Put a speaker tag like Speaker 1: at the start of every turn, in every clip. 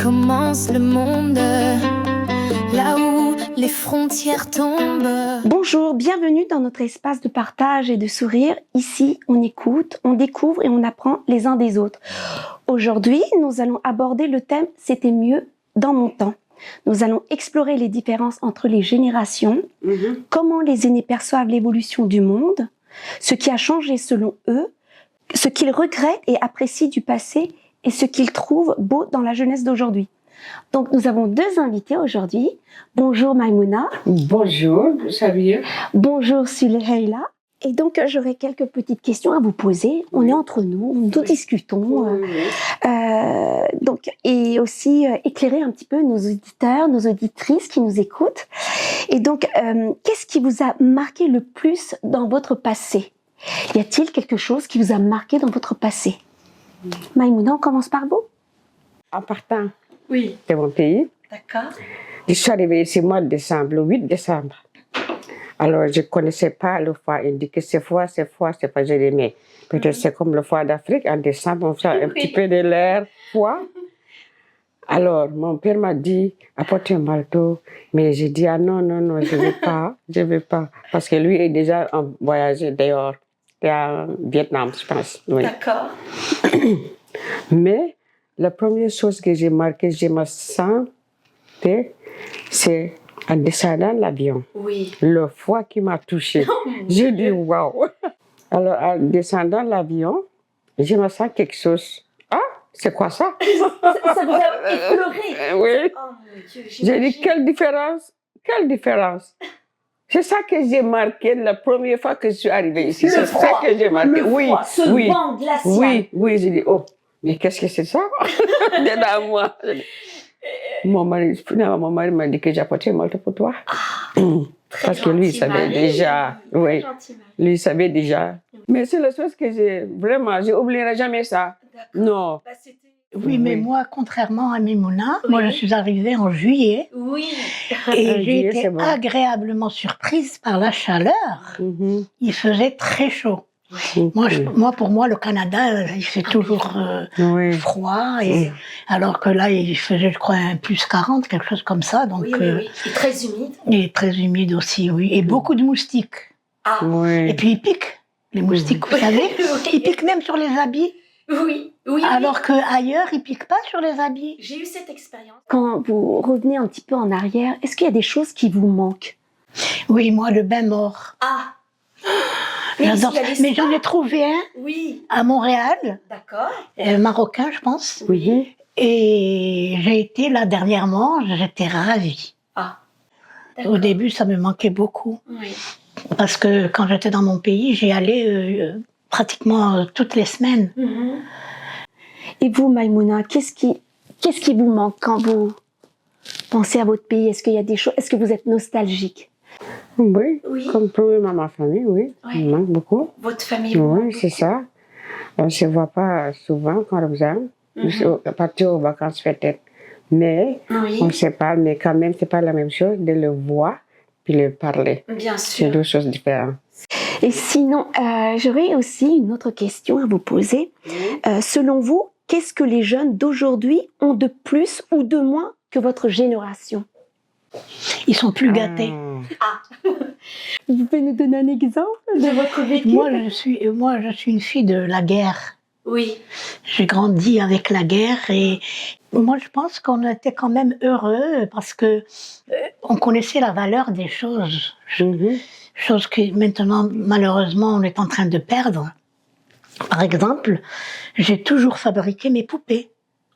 Speaker 1: commence le monde, là où les frontières tombent.
Speaker 2: Bonjour, bienvenue dans notre espace de partage et de sourire. Ici, on écoute, on découvre et on apprend les uns des autres. Aujourd'hui, nous allons aborder le thème « C'était mieux dans mon temps ». Nous allons explorer les différences entre les générations, comment les aînés perçoivent l'évolution du monde, ce qui a changé selon eux, ce qu'ils regrettent et apprécient du passé et ce qu'ils trouvent beau dans la jeunesse d'aujourd'hui. Donc nous avons deux invités aujourd'hui. Bonjour Maïmouna.
Speaker 3: Bonjour Samir.
Speaker 2: Bonjour Suleyla. Et donc j'aurais quelques petites questions à vous poser. On est entre nous, nous discutons. Donc, et aussi éclairer un petit peu nos auditeurs, nos auditrices qui nous écoutent. Et donc, qu'est-ce qui vous a marqué le plus dans votre passé? Y a-t-il quelque chose qui vous a marqué dans votre passé? Maïmouna, on commence par vous.
Speaker 3: En partant
Speaker 2: de
Speaker 3: mon pays,
Speaker 2: D'accord.
Speaker 3: je suis arrivée ici au mois de décembre, le 8 décembre. Alors, je ne connaissais pas le foie indiqué. C'est foie, c'est pas je dis, mais peut-être c'est comme le foie d'Afrique. En décembre, on fait un petit peu de l'air foie. Alors, mon père m'a dit, apporte un malto. Mais j'ai dit, ah non, je ne vais pas. Parce que lui est déjà en voyage dehors. Il est en Vietnam, je pense. Oui.
Speaker 2: D'accord.
Speaker 3: Mais la première chose que j'ai marquée, je me sentais, c'est en descendant l'avion.
Speaker 2: Oui.
Speaker 3: Le foie qui m'a touchée. J'ai dit waouh. Alors, en descendant l'avion, je me sens quelque chose. Ah, c'est quoi ça?
Speaker 2: Ça vous a effleuré?
Speaker 3: Oui.
Speaker 2: Oh mon Dieu,
Speaker 3: J'ai dit quelle différence? Quelle différence? C'est ça que j'ai marqué la première fois que je suis arrivée ici. C'est ça que j'ai marqué.
Speaker 2: Oui, ce vent glacial.
Speaker 3: Oui, j'ai dit, oh, mais qu'est-ce que c'est ça? Dedans moi. Mon mari m'a dit que j'apportais un malto pour toi. Parce que lui, il savait déjà. Oui, lui, il savait déjà. Mais c'est la chose que je n'oublierai jamais ça. Non.
Speaker 4: Oui, mais moi, contrairement à Maïmouna, moi je suis arrivée en juillet.
Speaker 2: Oui.
Speaker 4: Et j'ai été agréablement surprise par la chaleur. Il faisait très chaud. Pour moi, le Canada, il fait toujours froid. Et, alors que là, il faisait, je crois, un plus 40, quelque chose comme ça. Donc,
Speaker 2: oui. Et très humide.
Speaker 4: Et très humide aussi, oui. Et beaucoup de moustiques.
Speaker 2: Ah.
Speaker 3: Oui.
Speaker 4: Et puis ils piquent, les moustiques, vous savez. Ils piquent même sur les habits.
Speaker 2: Oui.
Speaker 4: Alors qu'ailleurs, ils ne piquent pas sur les habits.
Speaker 2: J'ai eu cette expérience. Quand vous revenez un petit peu en arrière, est-ce qu'il y a des choses qui vous manquent?
Speaker 4: Oui, moi, le bain mort.
Speaker 2: Ah.
Speaker 4: J'adore. Mais j'en ai trouvé un à Montréal.
Speaker 2: D'accord.
Speaker 4: Marocain, je pense.
Speaker 3: Oui.
Speaker 4: Et j'ai été là dernièrement, j'étais ravie.
Speaker 2: Ah.
Speaker 4: Au début, ça me manquait beaucoup.
Speaker 2: Oui.
Speaker 4: Parce que quand j'étais dans mon pays, j'y allais pratiquement toutes les semaines.
Speaker 2: Et vous, Maïmouna, qu'est-ce qui vous manque quand vous pensez à votre pays? Est-ce qu'il y a des choses? Est-ce que vous êtes nostalgique?
Speaker 3: Oui, comme probablement ma famille, oui. Il manque beaucoup.
Speaker 2: Votre famille?
Speaker 3: Oui, c'est ça. On ne se voit pas souvent quand on revient. Partir aux vacances peut-être. Mais on se parle, mais quand même, ce n'est pas la même chose de le voir puis le parler.
Speaker 2: Bien sûr.
Speaker 3: C'est deux choses différentes.
Speaker 2: Et sinon, j'aurais aussi une autre question à vous poser. Selon vous, qu'est-ce que les jeunes d'aujourd'hui ont de plus ou de moins que votre génération?
Speaker 4: Ils sont plus gâtés.
Speaker 2: Vous pouvez nous donner un exemple de votre vécu?
Speaker 4: Moi, je suis une fille de la guerre.
Speaker 2: Oui.
Speaker 4: J'ai grandi avec la guerre et moi, je pense qu'on était quand même heureux parce que on connaissait la valeur des choses. Chose que maintenant, malheureusement, on est en train de perdre. Par exemple, j'ai toujours fabriqué mes poupées.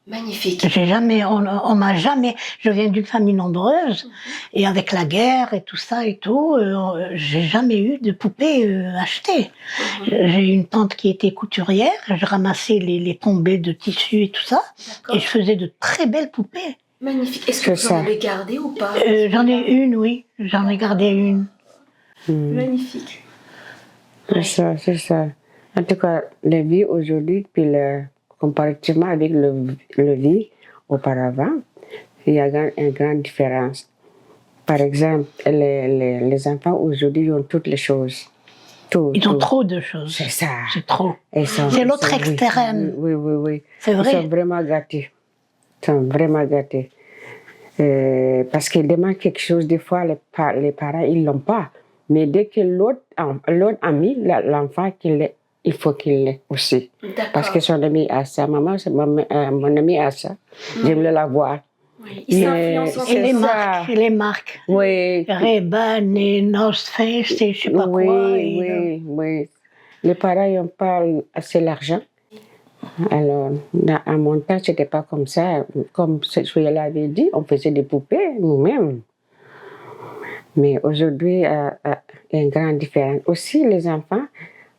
Speaker 2: Magnifique.
Speaker 4: On m'a jamais. Je viens d'une famille nombreuse et avec la guerre et tout ça et tout, j'ai jamais eu de poupées achetées. J'ai une tante qui était couturière. Je ramassais les tombées de tissu et tout ça, et je faisais de très belles poupées.
Speaker 2: Magnifique. Est-ce que vous en avez gardé ou pas?
Speaker 4: J'en ai une, oui. J'en ai gardé une.
Speaker 2: Magnifique.
Speaker 3: C'est ça. En tout cas, la vie aujourd'hui, puis comparativement avec le vie auparavant, il y a une grande différence. Par exemple, les enfants aujourd'hui ont toutes les choses.
Speaker 4: Ils ont trop de choses.
Speaker 3: C'est ça.
Speaker 4: C'est trop. C'est l'autre extrême.
Speaker 3: Oui.
Speaker 4: C'est vrai.
Speaker 3: Ils sont vraiment gâtés. sont vraiment gâtés. Parce qu'ils demandent quelque chose, des fois, les parents, ils ne l'ont pas. Mais dès que l'autre a mis l'enfant il faut qu'il l'ait aussi. Parce que son ami a ça, maman, mon ami a ça. J'aimerais la voir.
Speaker 2: Oui. Ils s'influencent
Speaker 4: Et les marques.
Speaker 3: Oui.
Speaker 4: Ray-Ban et North Face et je sais pas
Speaker 3: oui,
Speaker 4: quoi.
Speaker 3: Oui. Les parents n'ont pas assez l'argent. Alors, à mon temps, ce n'était pas comme ça. Comme je l'avais dit, on faisait des poupées nous-mêmes. Mais aujourd'hui, il y a une grande différence. Aussi, les enfants,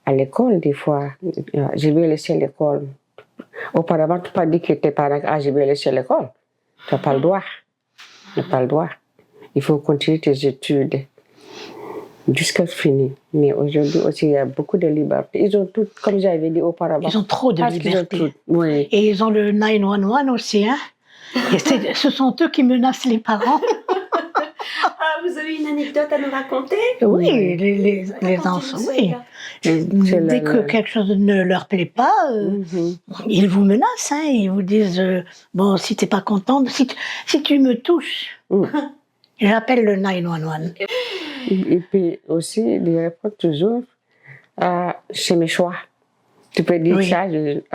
Speaker 3: à l'école, des fois, je vais laisser l'école. Auparavant, tu n'as pas dit que tes parents, je vais laisser l'école. Tu n'as pas le droit. Tu n'as pas le droit. Il faut continuer tes études jusqu'à finir. Mais aujourd'hui aussi, il y a beaucoup de liberté. Ils ont tout, comme j'avais dit auparavant.
Speaker 4: Ils ont trop de liberté.
Speaker 3: Oui.
Speaker 4: Et ils ont le 911 aussi. Hein? Et ce sont eux qui menacent les parents.
Speaker 2: Vous avez une anecdote à nous raconter?
Speaker 4: Oui, les enfants, oui. Dès que quelque chose ne leur plaît pas, ils vous menacent, hein, ils vous disent bon, si tu n'es pas contente, si tu me touches, j'appelle le 911.
Speaker 3: Et puis aussi, ils répondent toujours c'est mes choix. Tu peux dire ça,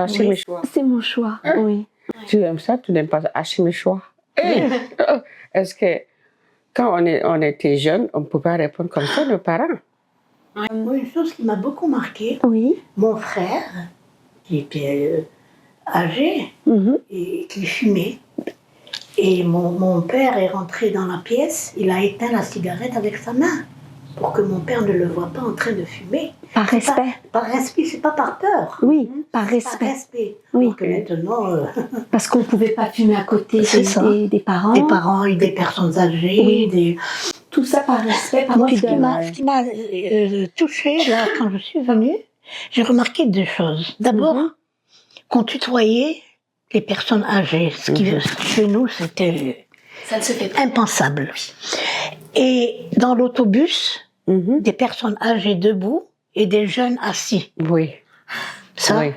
Speaker 3: c'est mes choix.
Speaker 2: C'est mon choix, oui.
Speaker 3: Tu aimes ça, tu n'aimes pas ça, c'est mes choix. Est-ce que quand on était jeunes, on ne peut pas répondre comme ça, nos parents?
Speaker 4: Moi, une chose qui m'a beaucoup marquée, mon frère, qui était âgé et qui fumait, et mon père est rentré dans la pièce, il a éteint la cigarette avec sa main, pour que mon père ne le voie pas en train de fumer.
Speaker 2: Par respect.
Speaker 4: Par respect, c'est pas par peur.
Speaker 2: Oui, par respect.
Speaker 4: Par respect.
Speaker 2: Oui.
Speaker 4: Alors que maintenant...
Speaker 2: Parce qu'on ne pouvait pas fumer à côté des parents.
Speaker 4: Des parents et des personnes âgées.
Speaker 2: Tout ça par respect, par
Speaker 4: Moi,
Speaker 2: pudeur.
Speaker 4: ce qui m'a touchée, là, quand je suis venue, j'ai remarqué deux choses. D'abord, qu'on tutoyait les personnes âgées. Ce qui, chez nous, c'était
Speaker 2: ça ne se fait pas.
Speaker 4: Impensable. Et dans l'autobus, des personnes âgées debout et des jeunes assis.
Speaker 3: Oui.
Speaker 4: Ça.
Speaker 3: Oui.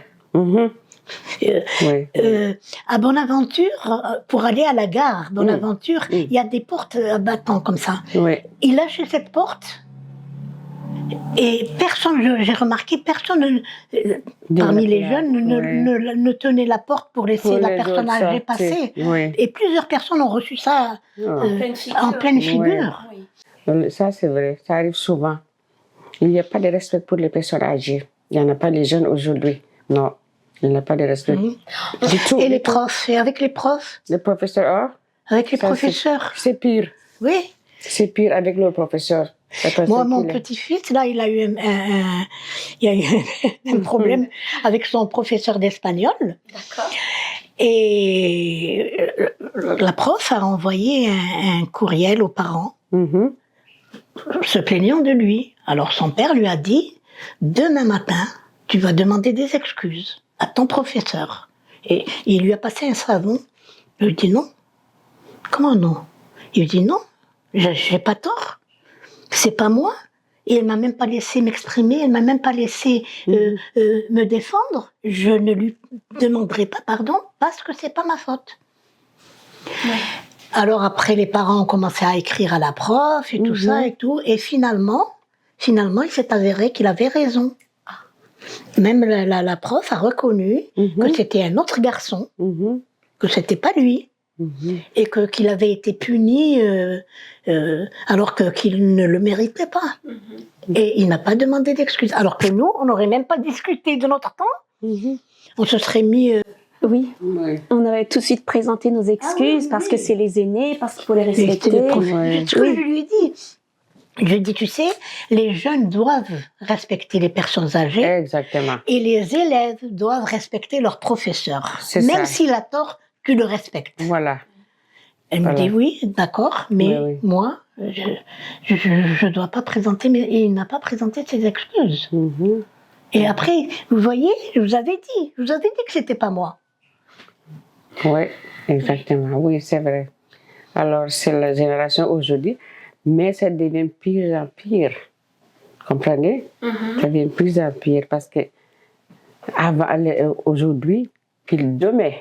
Speaker 4: À Bonaventure, pour aller à la gare Bonaventure, il y a des portes à battants comme ça.
Speaker 3: Oui.
Speaker 4: Il lâchait cette porte et personne, j'ai remarqué, personne parmi les jeunes ne tenait la porte pour laisser la personne âgée passer.
Speaker 3: Oui.
Speaker 4: Et plusieurs personnes ont reçu ça en pleine figure.
Speaker 3: Oui. Ça, c'est vrai, ça arrive souvent. Il n'y a pas de respect pour les personnes âgées. Il n'y en a pas les jeunes aujourd'hui. Non, il n'y a pas de respect. Du tout.
Speaker 4: Et les profs, et avec les profs?
Speaker 3: Les professeurs,
Speaker 4: avec les professeurs.
Speaker 3: C'est pire.
Speaker 4: Oui.
Speaker 3: C'est pire avec le professeur.
Speaker 4: Moi, mon petit-fils, là, il a eu un problème avec son professeur d'espagnol.
Speaker 2: D'accord.
Speaker 4: Et la prof a envoyé un courriel aux parents se plaignant de lui. Alors son père lui a dit, demain matin, tu vas demander des excuses à ton professeur. Et il lui a passé un savon. Il lui dit non. Comment non? Il lui dit non, j'ai pas tort. C'est pas moi. Et elle m'a même pas laissé m'exprimer, elle m'a même pas laissé me défendre. Je ne lui demanderai pas pardon parce que c'est pas ma faute. Ouais. Alors après, les parents ont commencé à écrire à la prof et tout ça et tout. Et finalement, il s'est avéré qu'il avait raison. Même la prof a reconnu que c'était un autre garçon, que c'était pas lui. Et qu'il avait été puni alors qu'il ne le méritait pas. Et il n'a pas demandé d'excuses. Alors que nous, on n'aurait même pas discuté de notre temps. On se serait mis...
Speaker 2: Oui, on aurait tout de suite présenté nos excuses parce que c'est les aînés, parce qu'il faut les respecter.
Speaker 4: Ce que je lui ai dit, je dis, tu sais, les jeunes doivent respecter les personnes âgées.
Speaker 3: Exactement.
Speaker 4: Et les élèves doivent respecter leurs professeurs. Même s'il a tort, tu le respectes.
Speaker 3: Voilà.
Speaker 4: Elle me dit oui, d'accord, mais moi, je ne dois pas présenter, mais il n'a pas présenté ses excuses. Et après, vous voyez, je vous avais dit que c'était pas moi.
Speaker 3: Oui, exactement, oui, c'est vrai. Alors, c'est la génération aujourd'hui, mais ça devient pire en pire. Comprenez? Ça devient plus en pire parce que aujourd'hui, puis demain,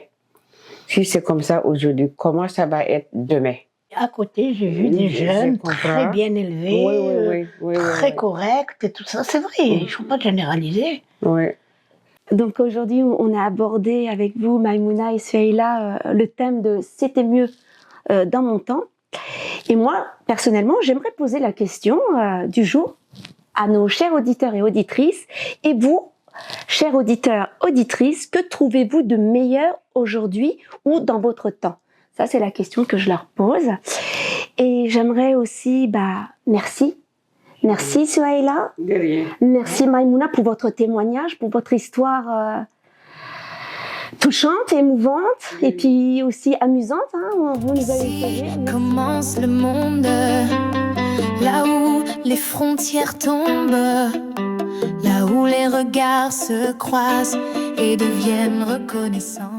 Speaker 3: Si c'est comme ça aujourd'hui, comment ça va être demain?
Speaker 4: À côté, j'ai vu des
Speaker 3: Je
Speaker 4: jeunes
Speaker 3: comprends.
Speaker 4: très bien élevés,
Speaker 3: Oui,
Speaker 4: très
Speaker 3: oui.
Speaker 4: corrects et tout ça. C'est vrai, il ne faut pas généraliser.
Speaker 3: Oui.
Speaker 2: Donc aujourd'hui, on a abordé avec vous, Maïmouna et Souhaïla, le thème de C'était mieux dans mon temps. Et moi, personnellement, j'aimerais poser la question du jour à nos chers auditeurs et auditrices. Et vous, chers auditeurs, auditrices, que trouvez-vous de meilleur aujourd'hui ou dans votre temps? Ça, c'est la question que je leur pose. Et j'aimerais aussi, merci. Merci Souhaïla.
Speaker 3: De rien.
Speaker 2: Merci Maïmouna pour votre témoignage, pour votre histoire touchante, émouvante et puis aussi amusante. Vous nous avez
Speaker 1: Ici
Speaker 2: partagé.
Speaker 1: commence le monde, là où les frontières tombent, là où les regards se croisent et deviennent reconnaissants.